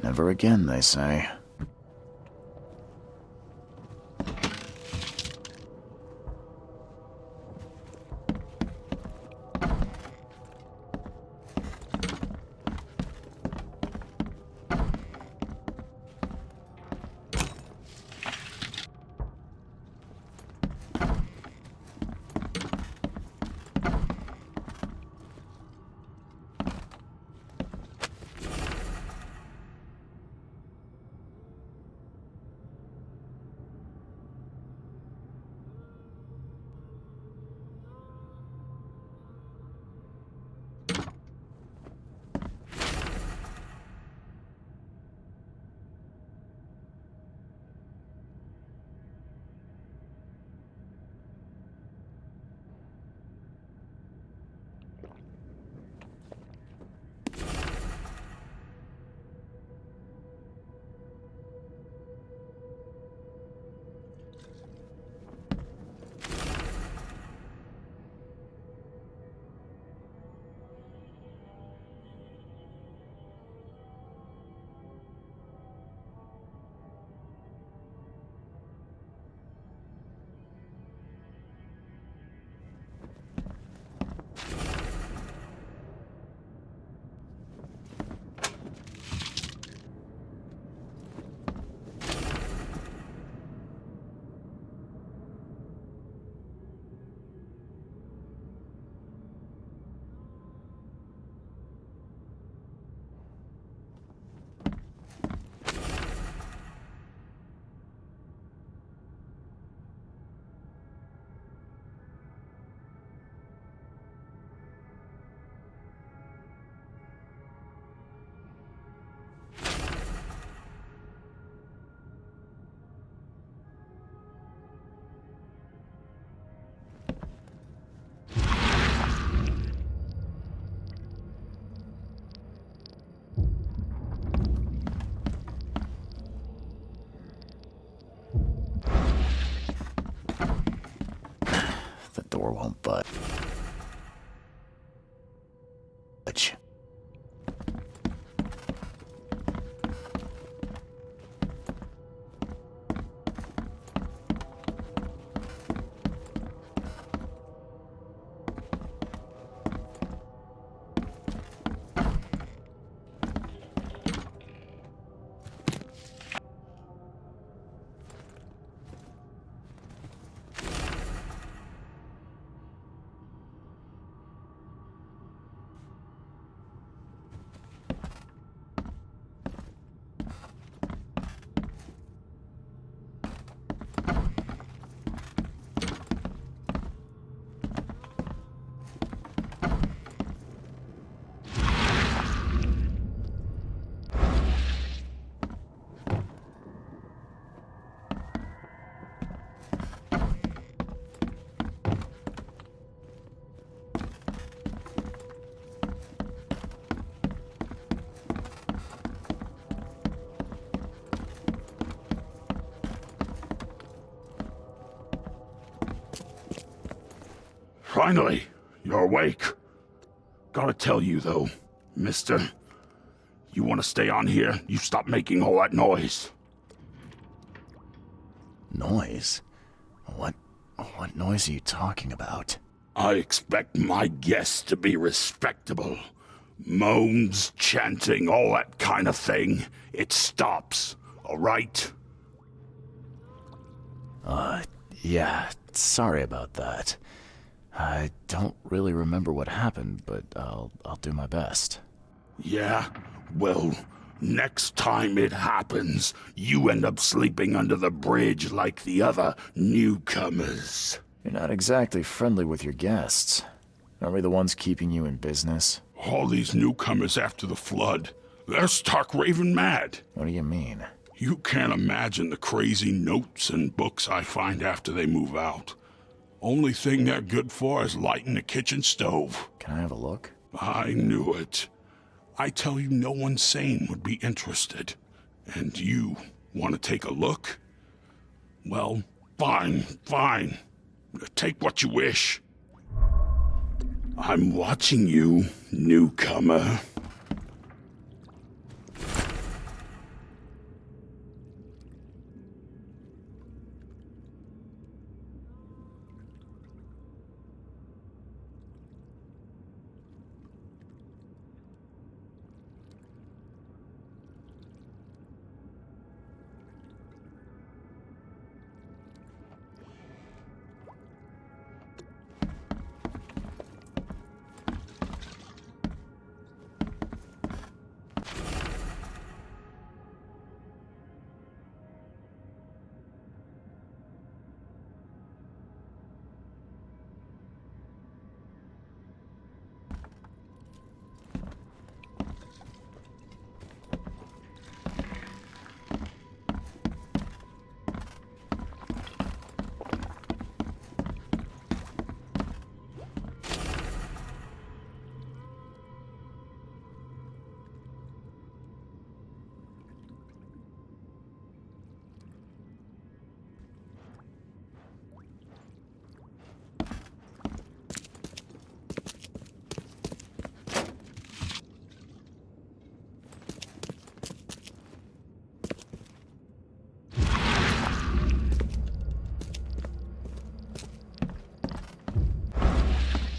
Never again, they say. Door won't budge. Finally, you're awake. Gotta tell you, though, mister, you want to stay on here, you stop making all that noise. Noise? What noise are you talking about? I expect my guests to be respectable. Moans, chanting, all that kind of thing. It stops, all right? Yeah, sorry about that. I don't really remember what happened, but I'll do my best. Yeah? Well, next time it happens, you end up sleeping under the bridge like the other newcomers. You're not exactly friendly with your guests. Aren't we the ones keeping you in business? All these newcomers after the flood, they're stark raving mad. What do you mean? You can't imagine the crazy notes and books I find after they move out. Only thing they're good for is lighting the kitchen stove. Can I have a look? I knew it. I tell you, no one sane would be interested. And you want to take a look? Well, fine. Take what you wish. I'm watching you, newcomer.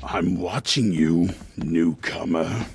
I'm watching you, newcomer.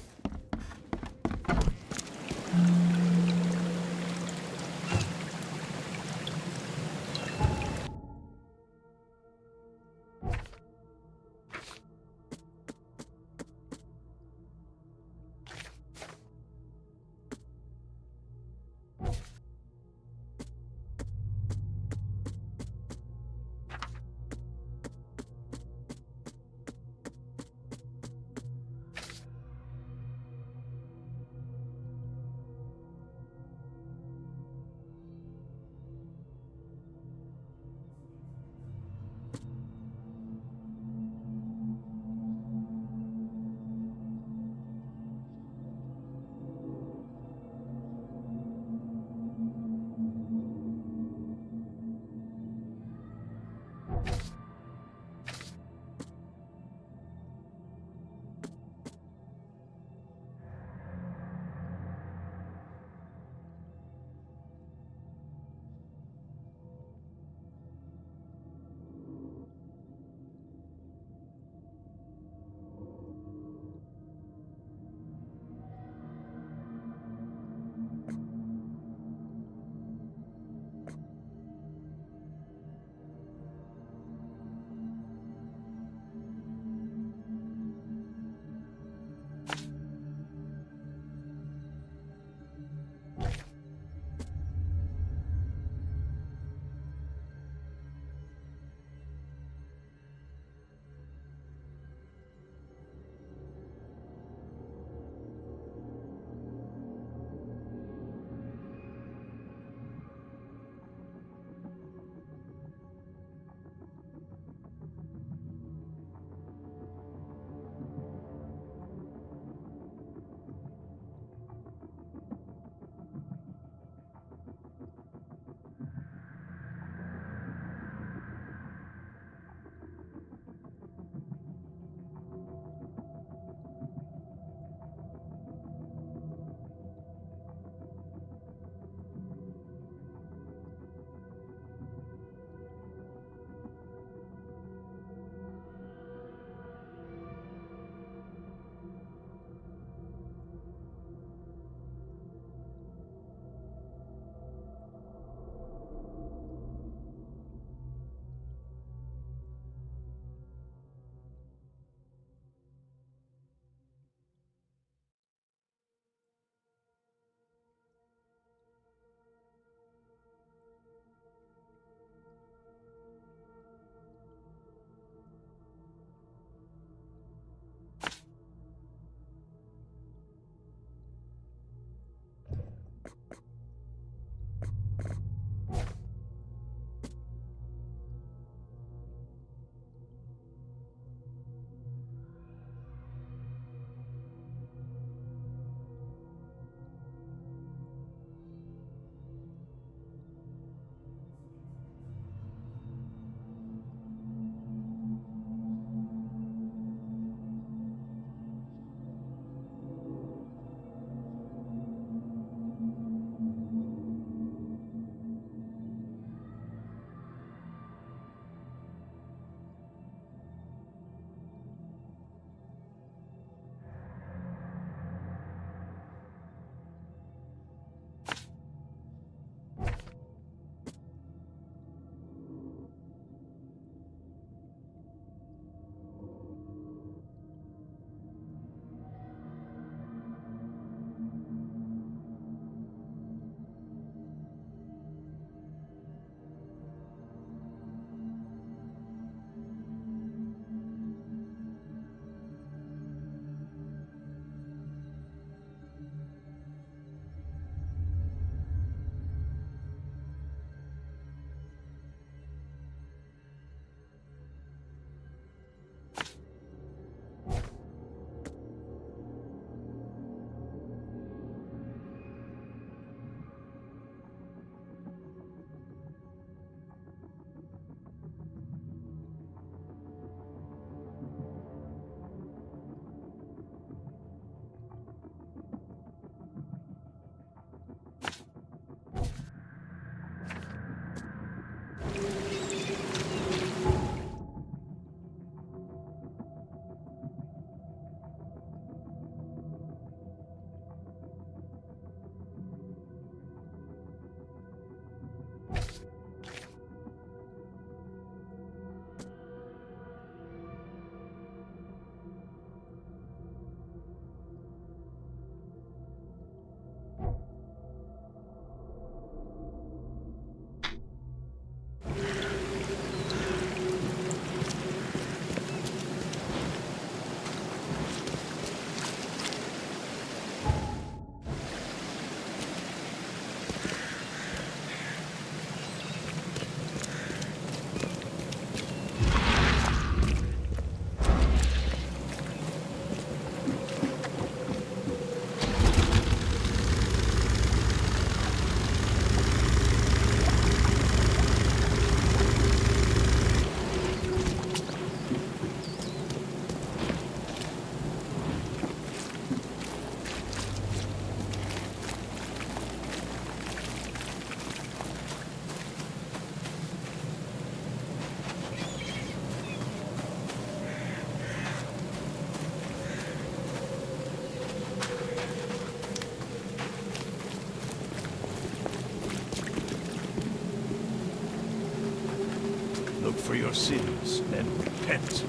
for your sins and repent.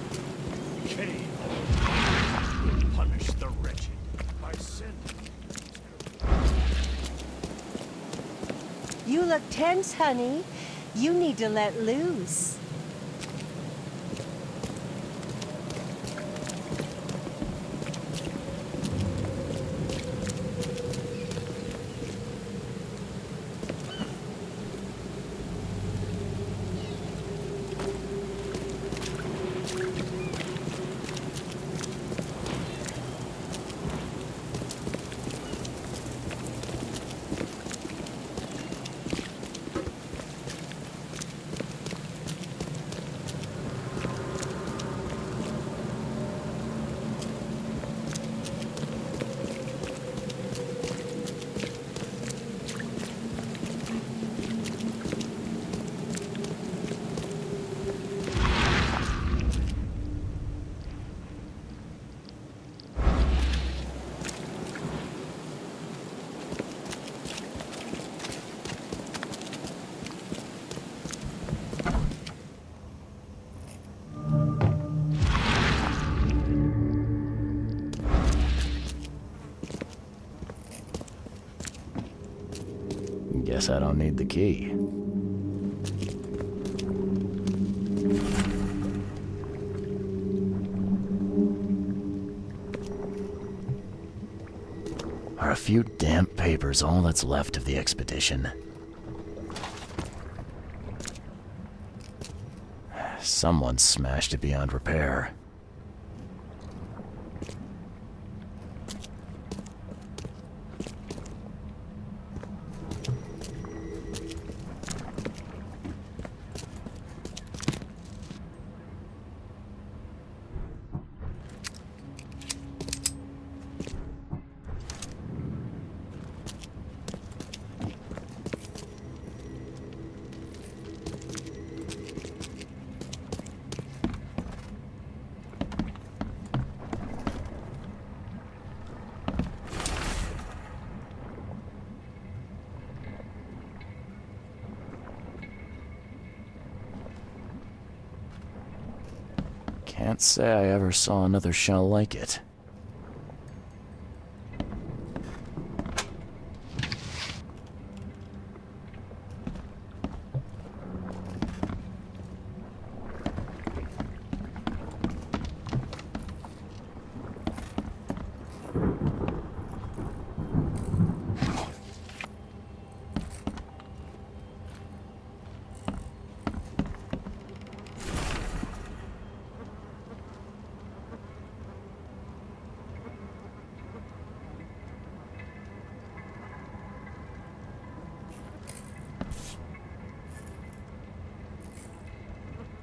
Cain will punish the wretched by sending. You look tense, honey. You need to let loose. Guess I don't need the key. Are a few damp papers all that's left of the expedition? Someone smashed it beyond repair. Can't say I ever saw another shell like it.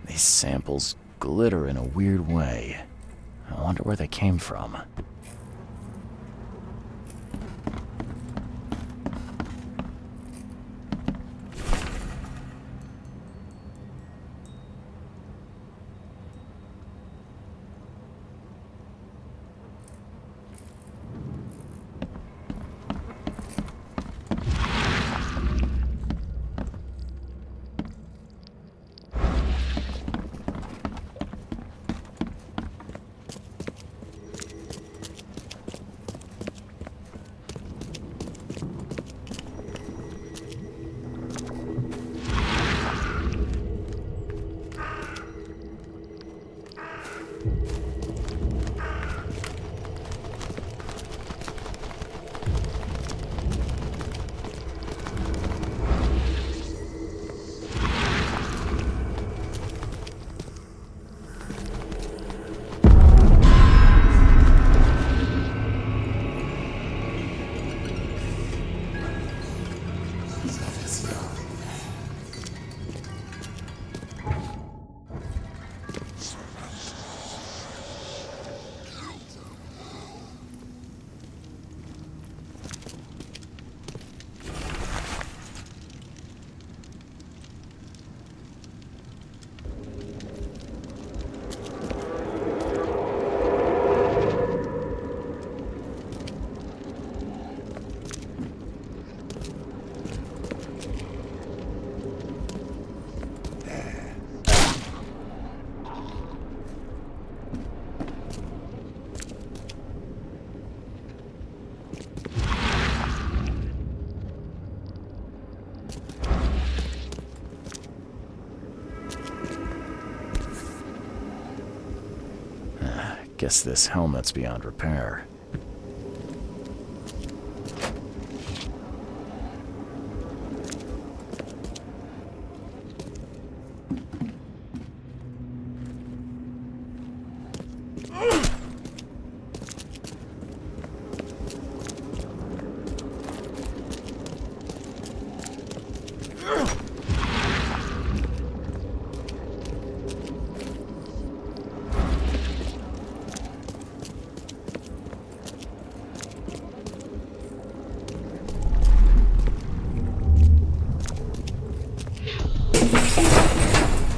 These samples glitter in a weird way. I wonder where they came from. Guess this helmet's beyond repair.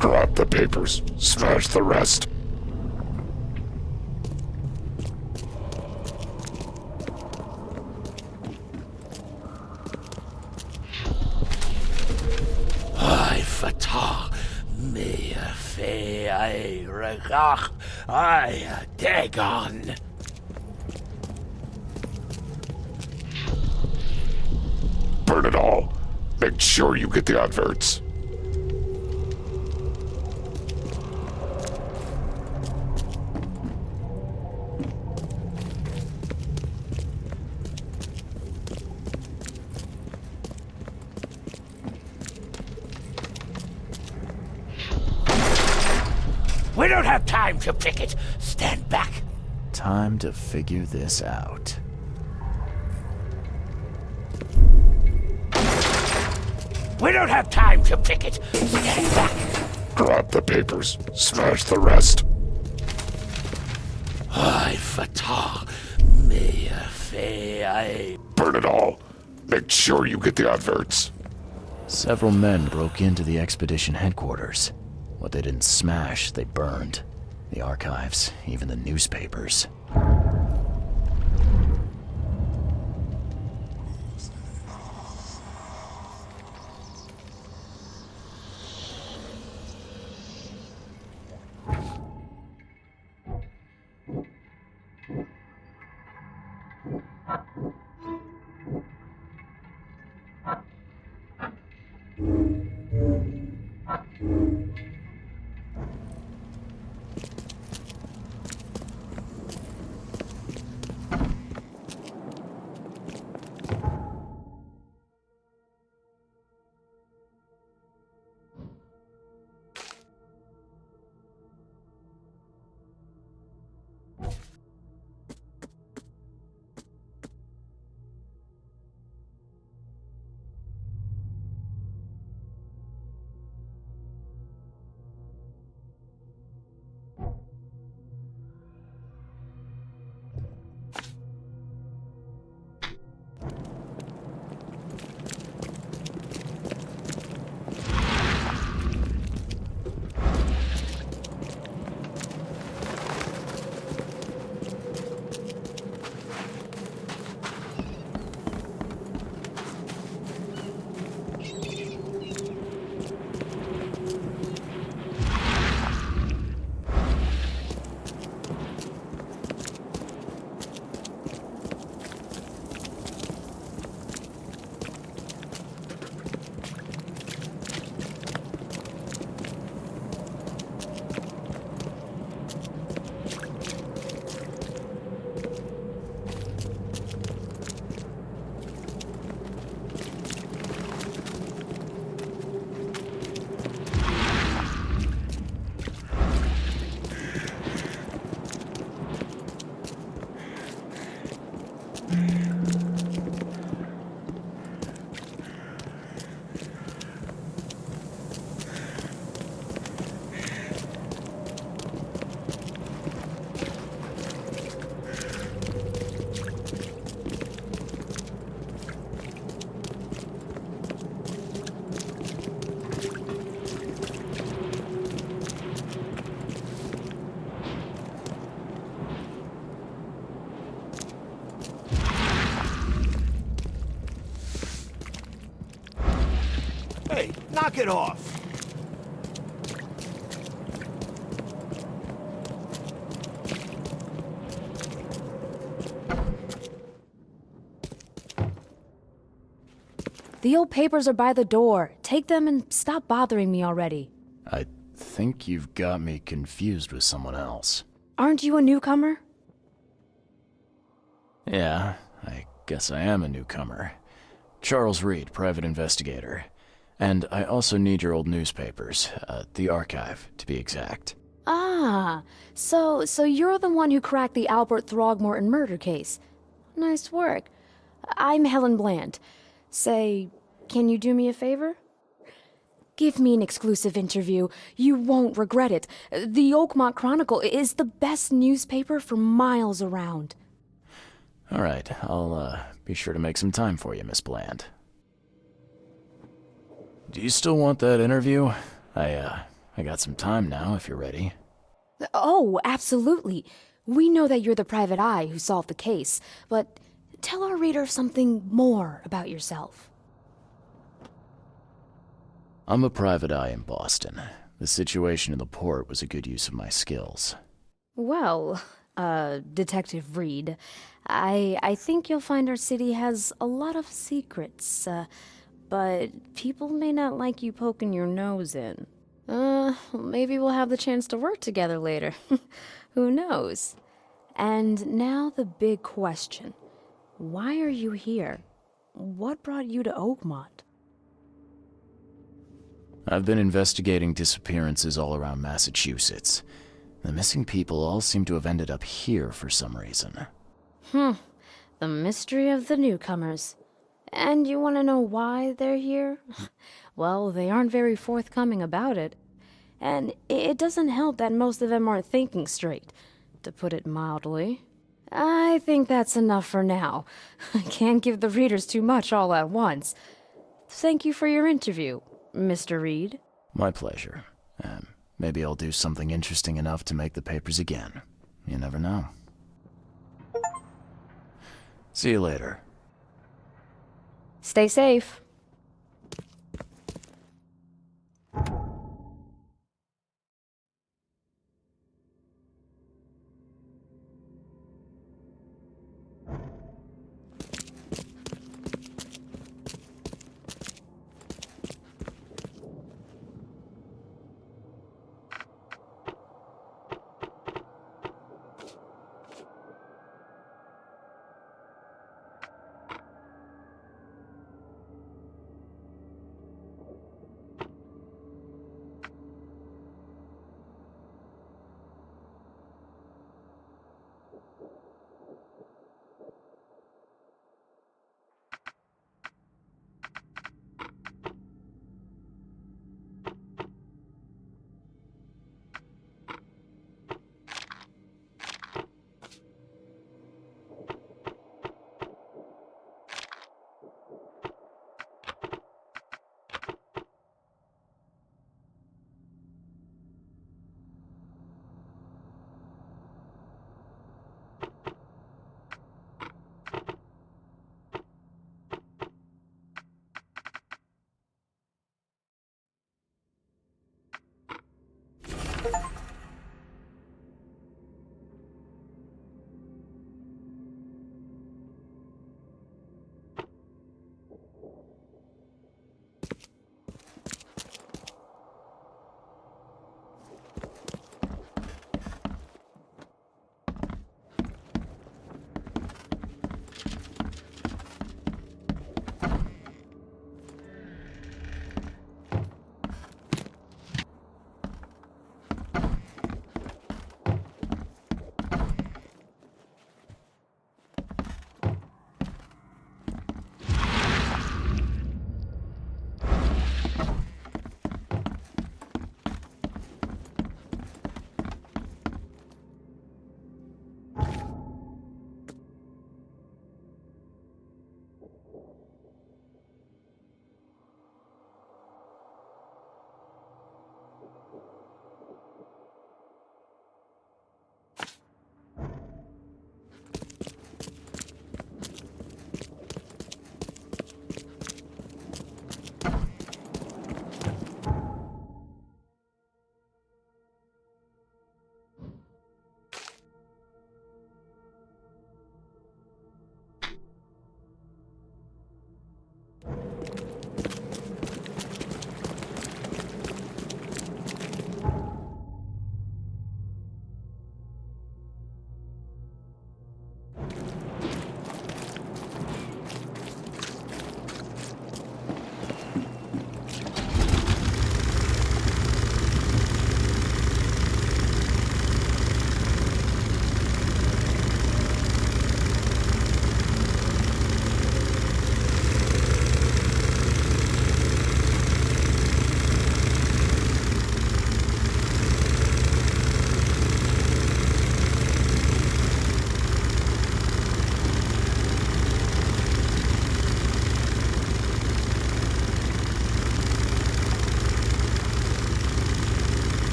Grab the papers, smash the rest. I fatah me fe I regach I dagon. Burn it all. Make sure you get the adverts. We don't have time to pick it. Stand back. Time to figure this out. We don't have time to pick it. Stand back. Grab the papers, smash the rest. I fatah me fe I. Burn it all. Make sure you get the adverts. Several men broke into the expedition headquarters. What they didn't smash, they burned. The archives, even the newspapers. Hey, knock it off. The old papers are by the door. Take them and stop bothering me already. I think you've got me confused with someone else. Aren't you a newcomer? Yeah, I guess I am a newcomer. Charles Reed, private investigator. And I also need your old newspapers, the archive, to be exact. Ah, so you're the one who cracked the Albert Throgmorton murder case. Nice work. I'm Helen Bland. Say, can you do me a favor? Give me an exclusive interview. You won't regret it. The Oakmont Chronicle is the best newspaper for miles around. All right, I'll be sure to make some time for you, Miss Bland. Do you still want that interview? I got some time now, if you're ready. Oh, absolutely. We know that you're the private eye who solved the case, but tell our reader something more about yourself. I'm a private eye in Boston. The situation in the port was a good use of my skills. Well, Detective Reed, I think you'll find our city has a lot of secrets, but people may not like you poking your nose in. Maybe we'll have the chance to work together later. Who knows? And now the big question. Why are you here? What brought you to Oakmont? I've been investigating disappearances all around Massachusetts. The missing people all seem to have ended up here for some reason. The mystery of the newcomers. And you want to know why they're here? Well, they aren't very forthcoming about it. And it doesn't help that most of them aren't thinking straight, to put it mildly. I think that's enough for now. I can't give the readers too much all at once. Thank you for your interview, Mr. Reed. My pleasure. Maybe I'll do something interesting enough to make the papers again. You never know. See you later. Stay safe.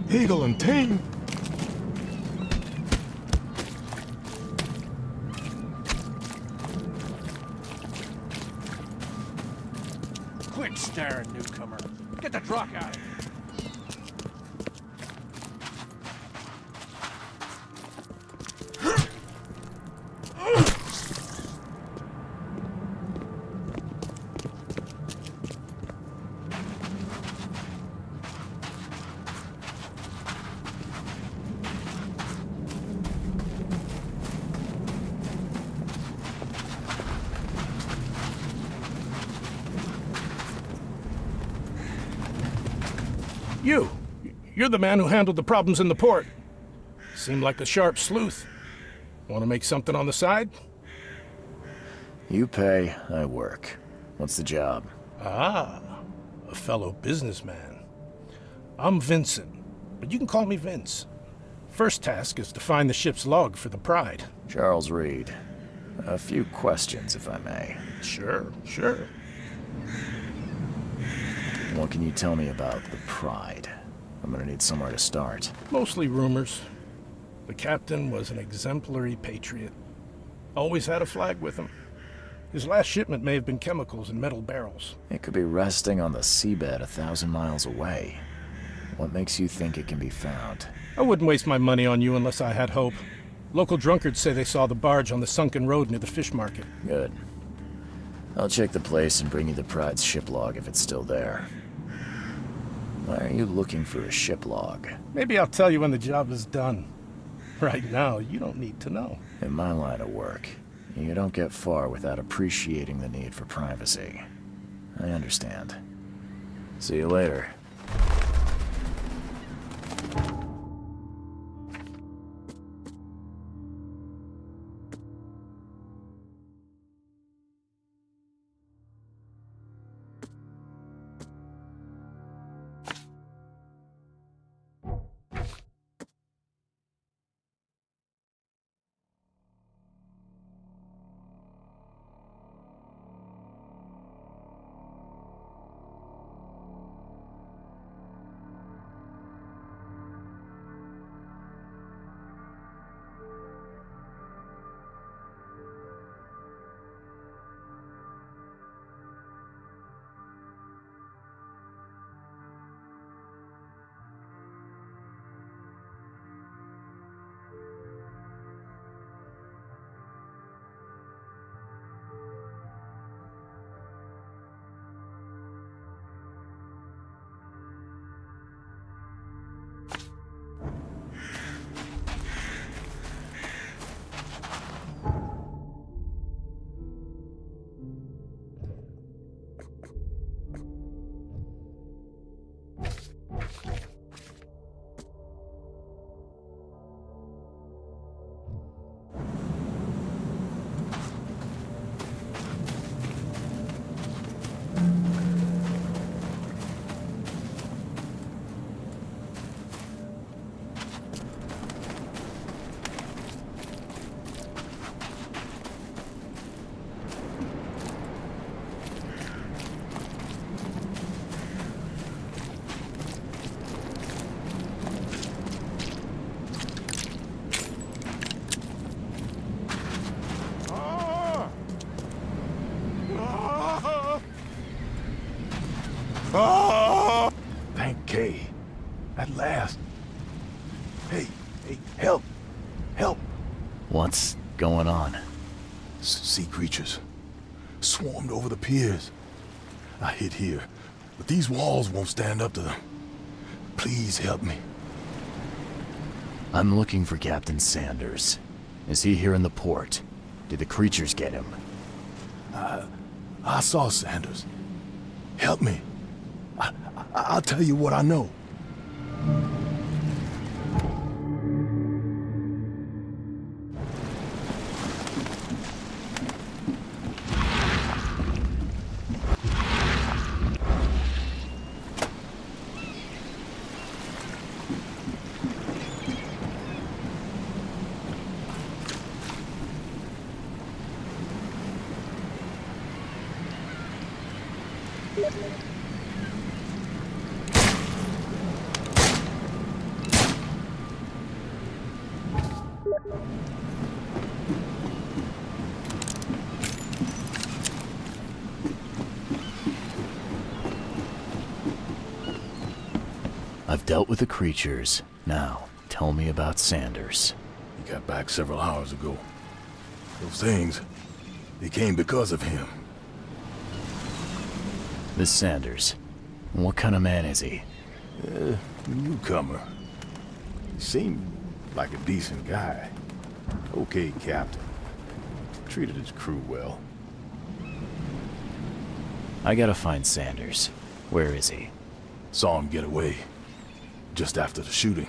Eagle and team. Quit staring, newcomer. Get the truck out of here. You're the man who handled the problems in the port. Seemed like a sharp sleuth. Want to make something on the side? You pay, I work. What's the job? Ah, a fellow businessman. I'm Vincent, but you can call me Vince. First task is to find the ship's log for the Pride. Charles Reed. A few questions, if I may. Sure. What can you tell me about the Pride? I'm gonna need somewhere to start. Mostly rumors. The captain was an exemplary patriot. Always had a flag with him. His last shipment may have been chemicals in metal barrels. It could be resting on the seabed 1,000 miles away. What makes you think it can be found? I wouldn't waste my money on you unless I had hope. Local drunkards say they saw the barge on the sunken road near the fish market. Good. I'll check the place and bring you the Pride's ship log if it's still there. Why are you looking for a ship log? Maybe I'll tell you when the job is done. Right now, you don't need to know. In my line of work, you don't get far without appreciating the need for privacy. I understand. See you later. Thank Kay. At last. Hey, help. What's going on? Sea creatures. Swarmed over the piers. I hid here, but these walls won't stand up to them. Please help me. I'm looking for Captain Sanders. Is he here in the port? Did the creatures get him? I saw Sanders. Help me. I'll tell you what I know. I've dealt with the creatures. Now, tell me about Sanders. He got back several hours ago. Those things, they came because of him. This Sanders, what kind of man is he? Newcomer. He seemed like a decent guy. Okay, Captain. Treated his crew well. I gotta find Sanders. Where is he? Saw him get away. Just after the shooting.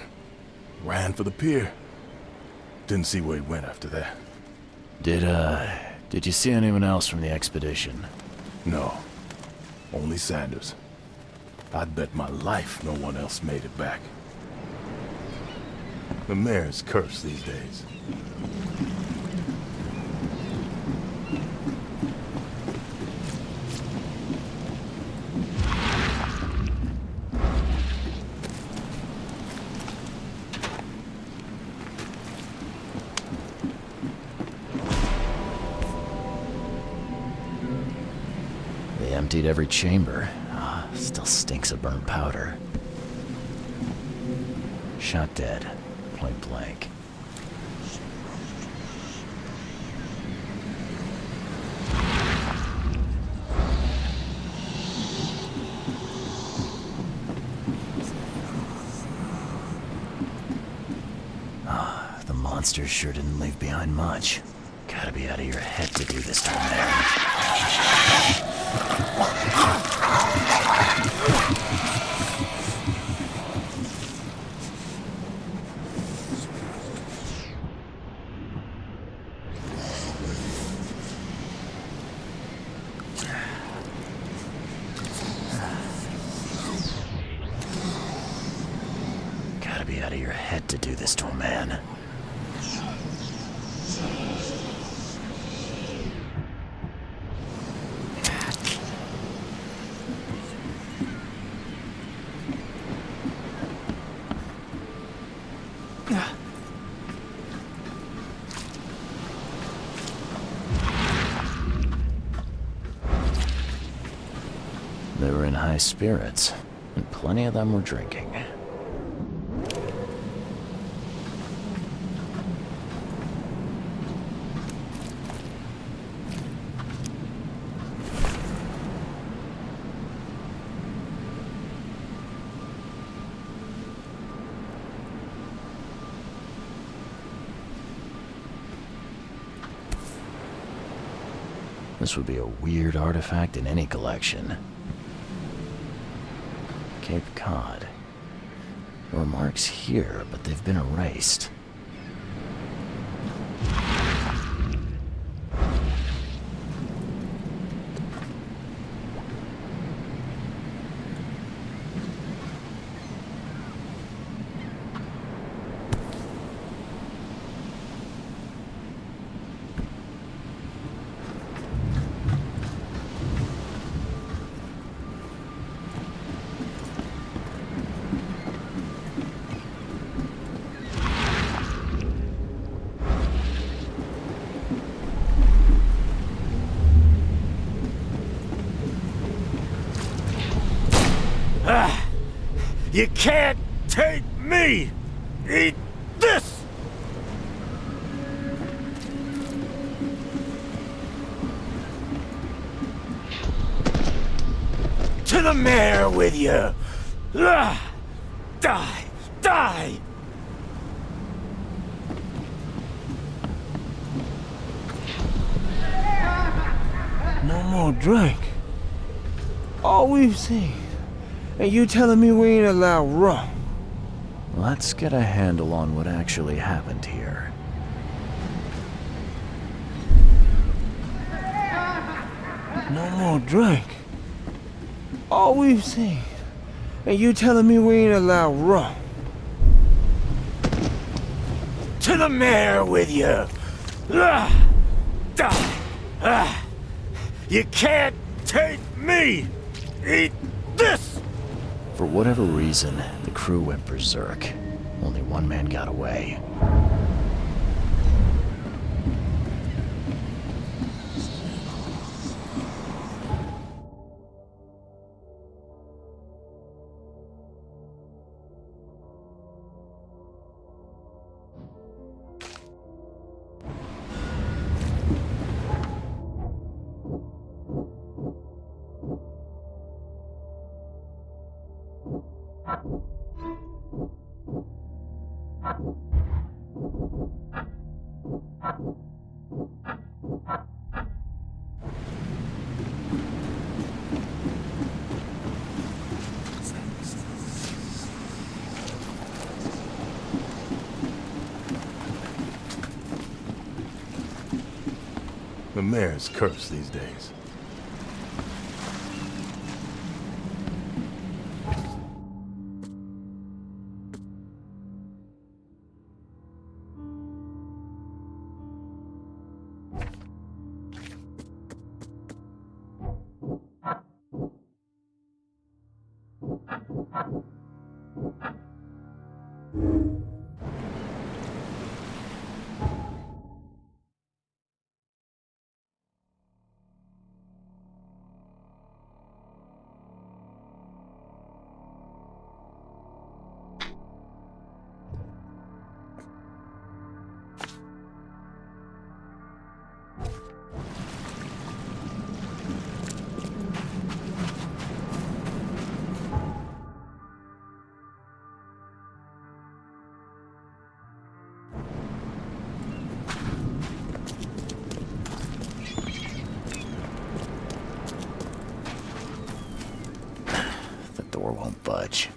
Ran for the pier. Didn't see where he went after that. Did you see anyone else from the expedition? No. Only Sanders. I'd bet my life no one else made it back. The mayor's cursed these days. They emptied every chamber. Still stinks of burnt powder. Shot dead. Point blank. The monsters sure didn't leave behind much. Gotta be out of your head to do this to a man. Gotta be out of your head to do this to a man. They were in high spirits, and plenty of them were drinking. This would be a weird artifact in any collection. Cape Cod. There were marks here, but they've been erased. You can't take me! Eat this! To the mayor with you! Die! Die! No more drink. All we've seen. And you telling me we ain't allowed rum? Let's get a handle on what actually happened here. No more drink. All we've seen. And you telling me we ain't allowed rum? To the mayor with you! Die! You can't take me! Eat this! For whatever reason, the crew went berserk. Only one man got away. The mayor's cursed these days. The door won't budge.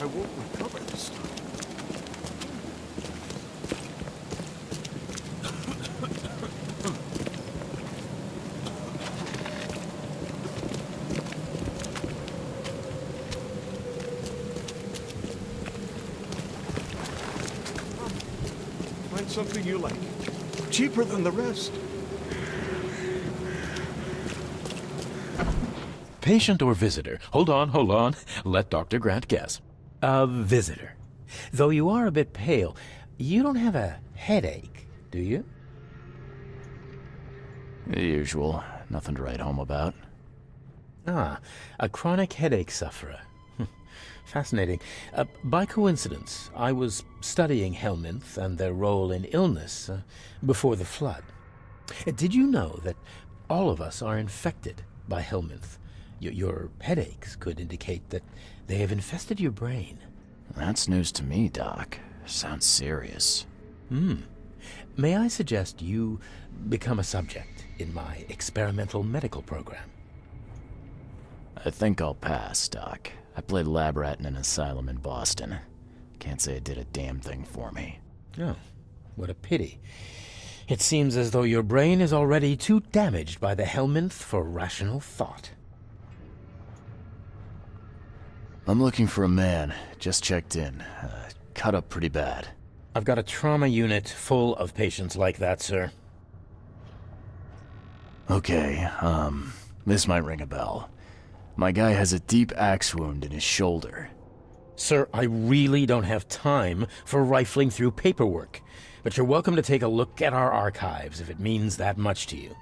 I won't recover this time. Find something you like. Cheaper than the rest. Patient or visitor? Hold on. Let Dr. Grant guess. A visitor. Though you are a bit pale, you don't have a headache, do you? The usual. Nothing to write home about. Ah, a chronic headache sufferer. Fascinating. By coincidence, I was studying helminths and their role in illness before the flood. Did you know that all of us are infected by helminth? Your headaches could indicate that they have infested your brain. That's news to me, Doc. Sounds serious. May I suggest you become a subject in my experimental medical program? I think I'll pass, Doc. I played lab rat in an asylum in Boston. Can't say it did a damn thing for me. Oh, what a pity. It seems as though your brain is already too damaged by the Helminth for rational thought. I'm looking for a man. Just checked in. Cut up pretty bad. I've got a trauma unit full of patients like that, sir. Okay, this might ring a bell. My guy has a deep axe wound in his shoulder. Sir, I really don't have time for rifling through paperwork, but you're welcome to take a look at our archives if it means that much to you.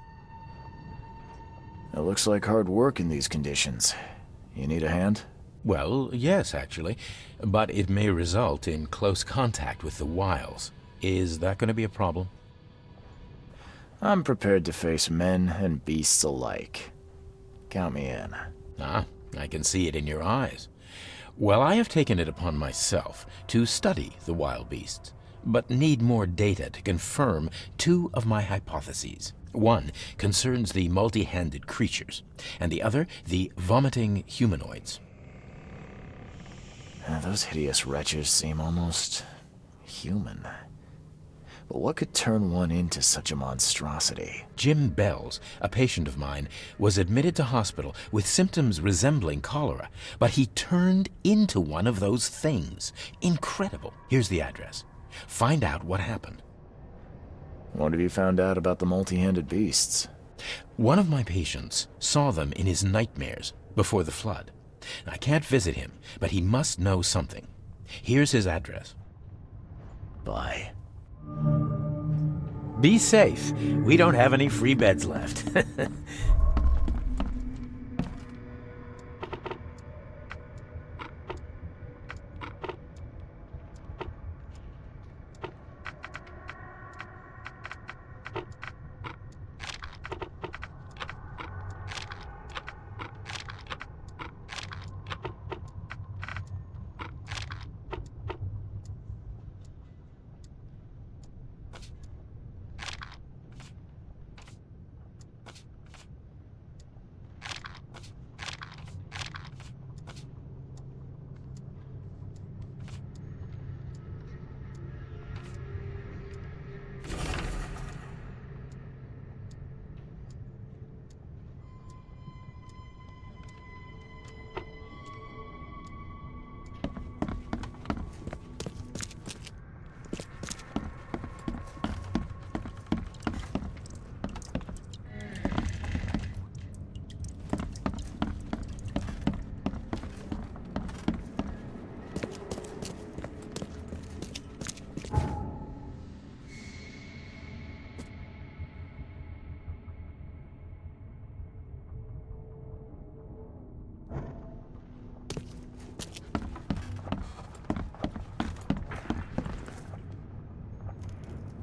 It looks like hard work in these conditions. You need a hand? Well, yes, actually, but it may result in close contact with the wiles. Is that going to be a problem? I'm prepared to face men and beasts alike. Count me in. Ah, I can see it in your eyes. Well, I have taken it upon myself to study the wild beasts, but need more data to confirm two of my hypotheses. One concerns the multi-handed creatures, and the other the vomiting humanoids. Those hideous wretches seem almost human. But what could turn one into such a monstrosity? Jim Bells, a patient of mine, was admitted to hospital with symptoms resembling cholera, but he turned into one of those things. Incredible. Here's the address. Find out what happened. What have you found out about the multi-handed beasts? One of my patients saw them in his nightmares before the flood. I can't visit him, but he must know something. Here's his address. Bye. Be safe. We don't have any free beds left.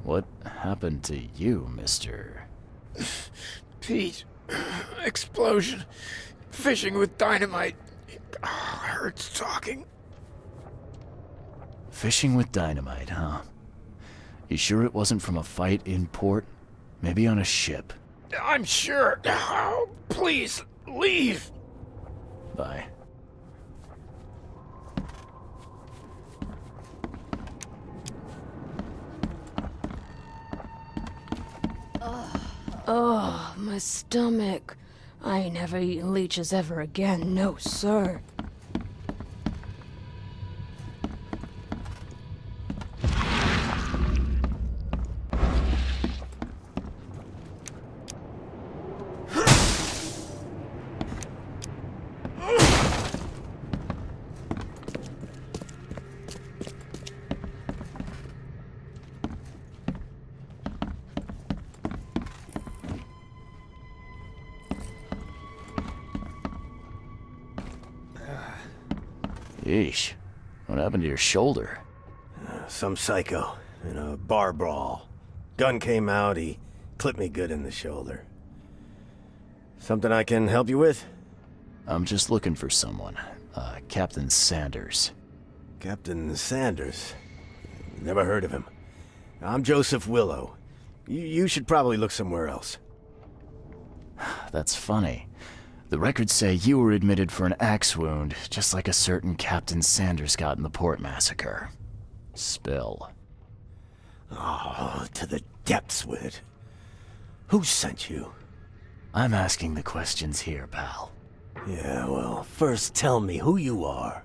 What happened to you, mister? Pete, explosion. Fishing with dynamite. Hurts talking. Fishing with dynamite, huh? You sure it wasn't from a fight in port? Maybe on a ship? I'm sure. Oh, please, leave. Bye. Oh, my stomach. I ain't never eaten leeches ever again, no sir. Yeesh. What happened to your shoulder? Some psycho in a bar brawl. Gun came out, he clipped me good in the shoulder. Something I can help you with? I'm just looking for someone. Captain Sanders. Captain Sanders? Never heard of him. I'm Joseph Willow. You should probably look somewhere else. That's funny. The records say you were admitted for an axe wound, just like a certain Captain Sanders got in the port massacre. Spill. Oh, to the depths with it. Who sent you? I'm asking the questions here, pal. Yeah, well, first tell me who you are.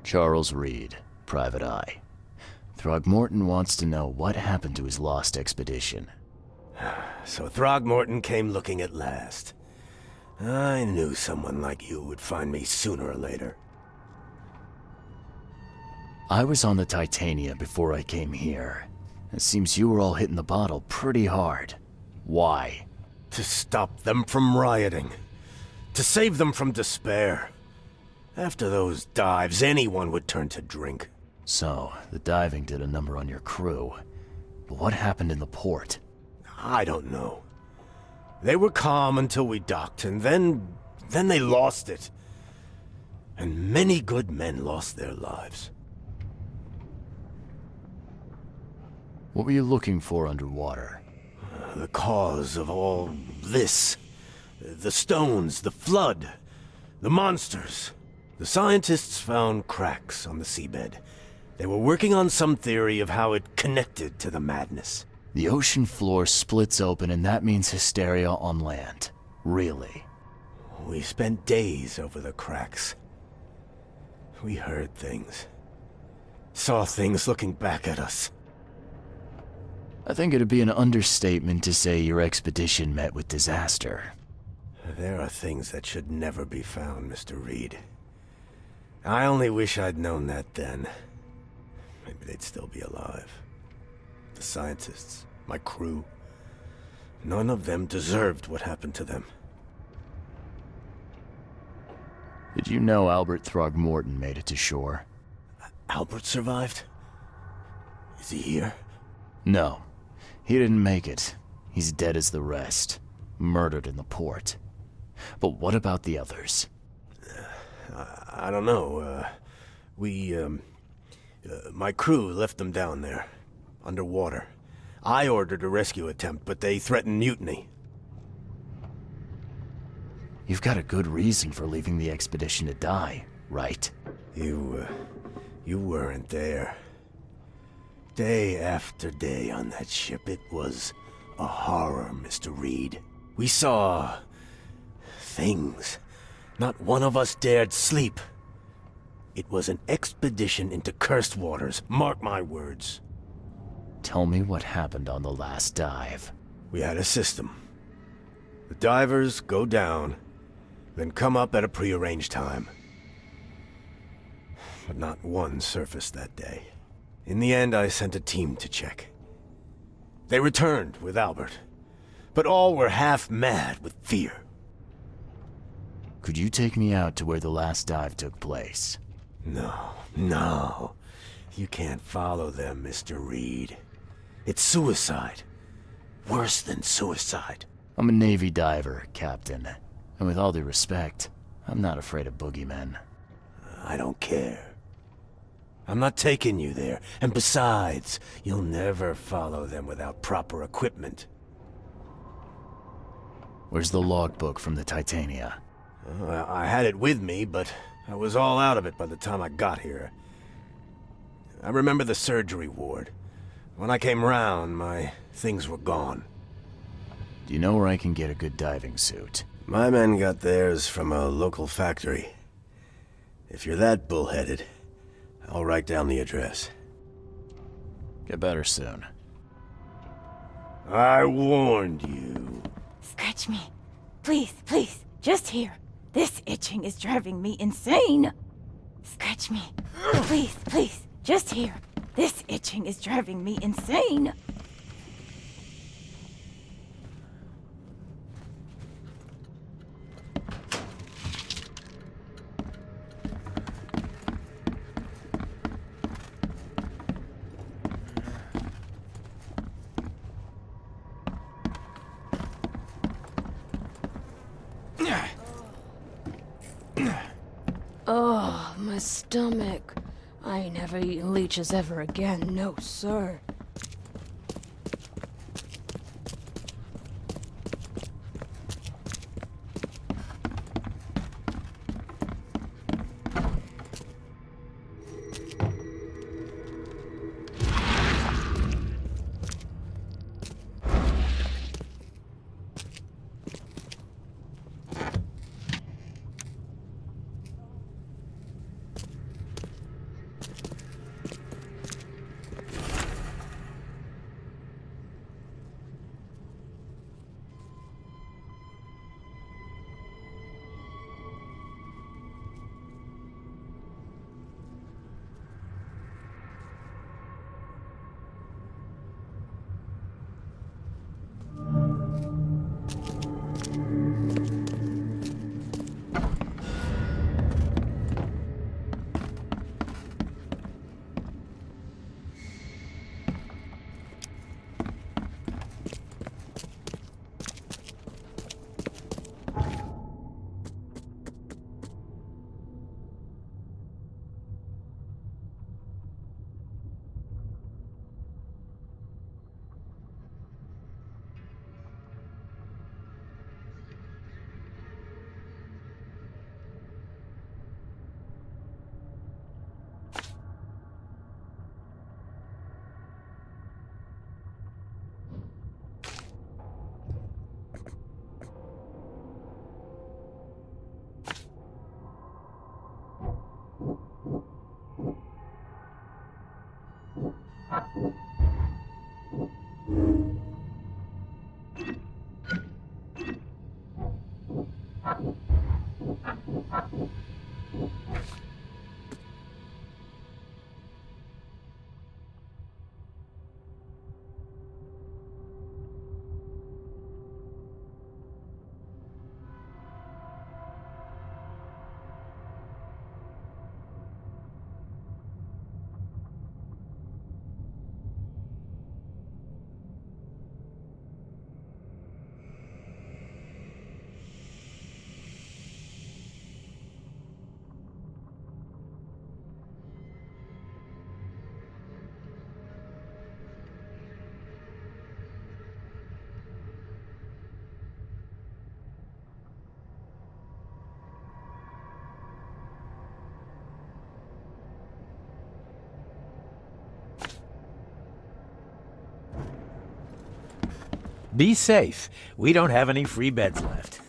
Charles Reed, Private Eye. Throgmorton wants to know what happened to his lost expedition. So Throgmorton came looking at last. I knew someone like you would find me sooner or later. I was on the Titania before I came here. It seems you were all hitting the bottle pretty hard. Why? To stop them from rioting. To save them from despair. After those dives, anyone would turn to drink. So, the diving did a number on your crew. But what happened in the port? I don't know. They were calm until we docked, and then they lost it. And many good men lost their lives. What were you looking for underwater? The cause of all this. The stones, the flood, the monsters. The scientists found cracks on the seabed. They were working on some theory of how it connected to the madness. The ocean floor splits open and that means hysteria on land. Really? We spent days over the cracks. We heard things. Saw things looking back at us. I think it'd be an understatement to say your expedition met with disaster. There are things that should never be found, Mr. Reed. I only wish I'd known that then. Maybe they'd still be alive. The scientists, my crew. None of them deserved what happened to them. Did you know Albert Throgmorton made it to shore? Albert survived? Is he here? No. He didn't make it. He's dead as the rest. Murdered in the port. But what about the others? I don't know. My crew left them down there, underwater. I ordered a rescue attempt, but they threatened mutiny. You've got a good reason for leaving the expedition to die, right? You weren't there. Day after day on that ship, it was a horror, Mr. Reed. We saw things. Not one of us dared sleep. It was an expedition into cursed waters, mark my words. Tell me what happened on the last dive. We had a system. The divers go down, then come up at a prearranged time. But not one surfaced that day. In the end, I sent a team to check. They returned with Albert, but all were half mad with fear. Could you take me out to where the last dive took place? No. You can't follow them, Mr. Reed. It's suicide. Worse than suicide. I'm a Navy diver, Captain. And with all due respect, I'm not afraid of boogeymen. I don't care. I'm not taking you there. And besides, you'll never follow them without proper equipment. Where's the logbook from the Titania? I had it with me, but I was all out of it by the time I got here. I remember the surgery ward. When I came round, my things were gone. Do you know where I can get a good diving suit? My men got theirs from a local factory. If you're that bullheaded, I'll write down the address. Get better soon. I warned you. Scratch me. Please, please, just here. This itching is driving me insane. Scratch me. Please, please, just here. This itching is driving me insane. Oh, my stomach. I ain't never eaten leeches ever again, no sir. Be safe. We don't have any free beds left.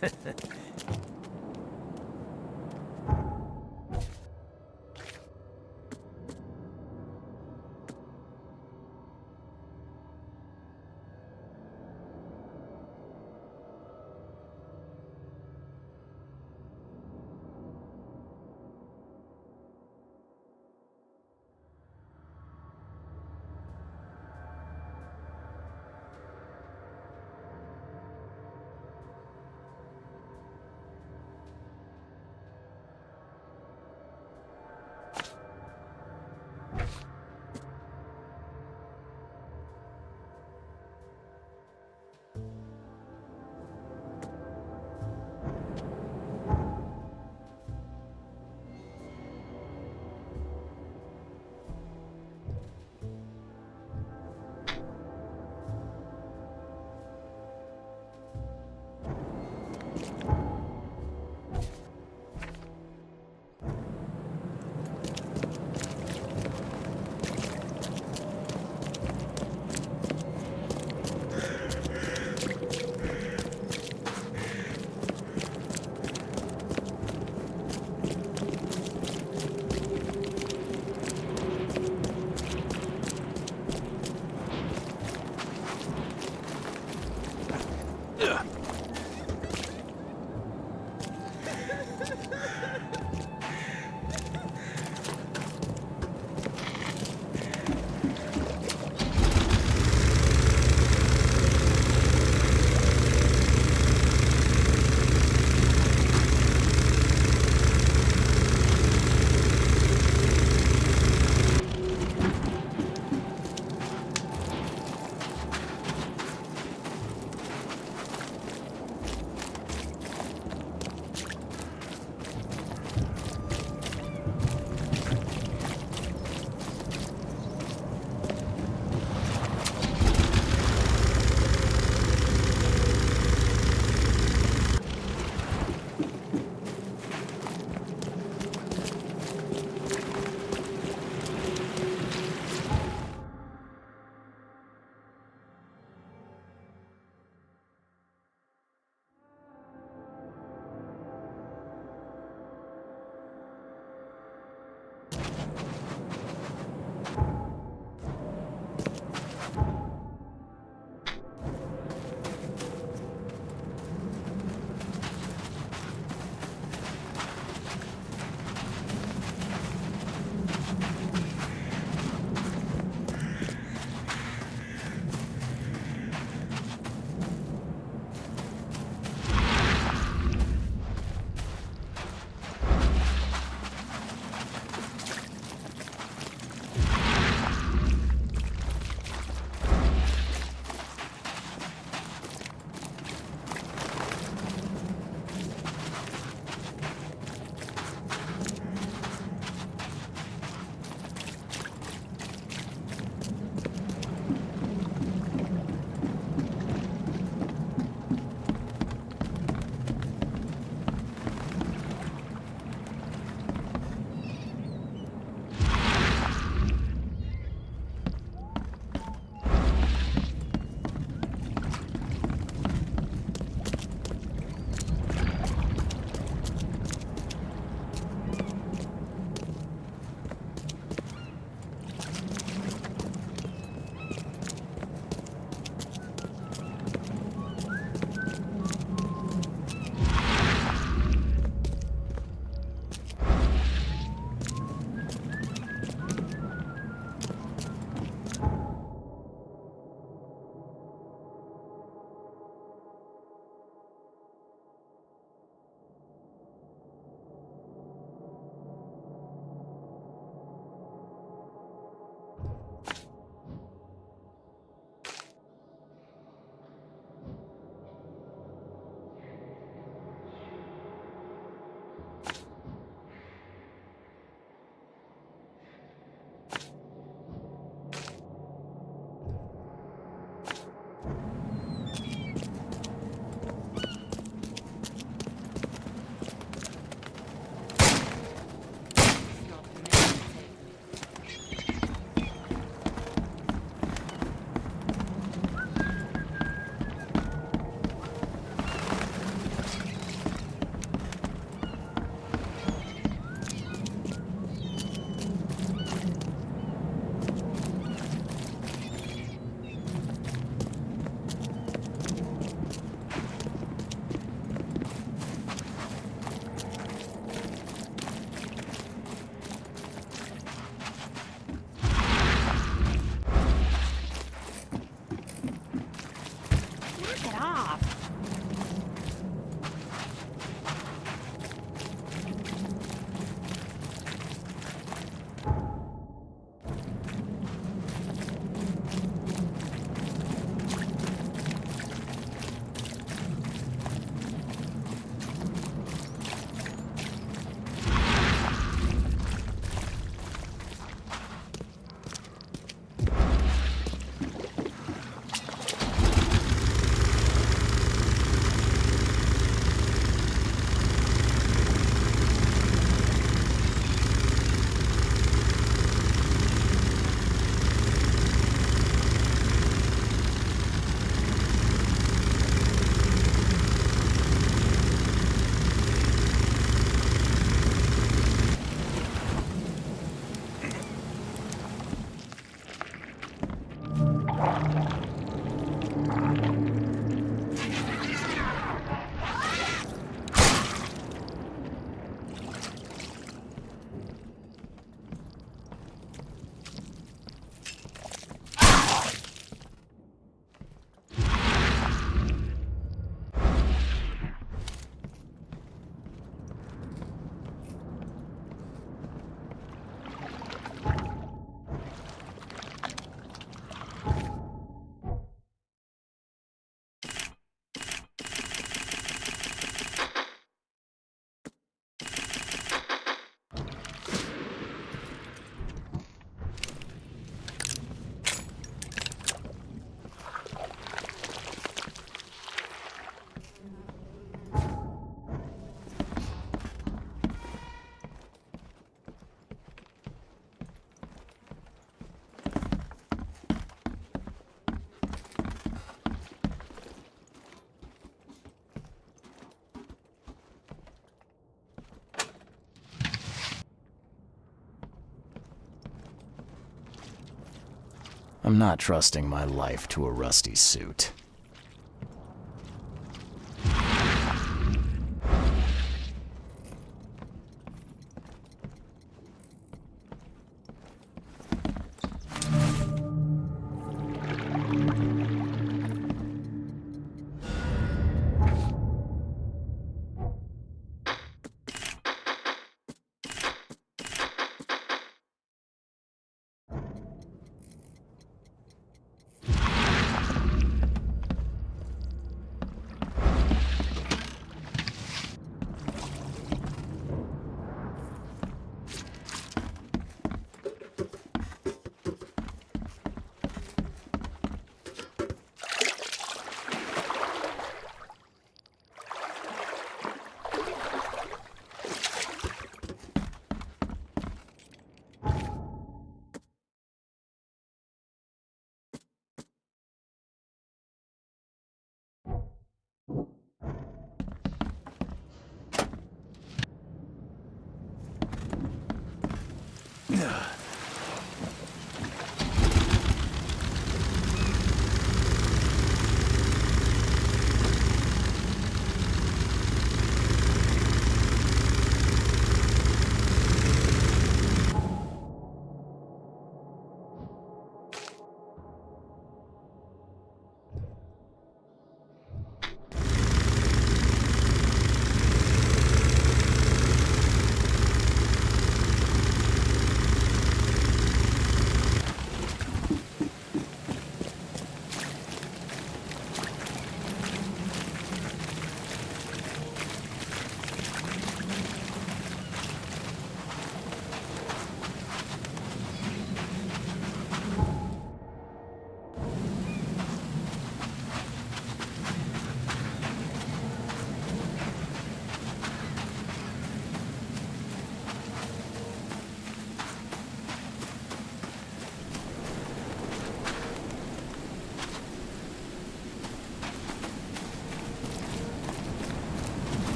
I'm not trusting my life to a rusty suit.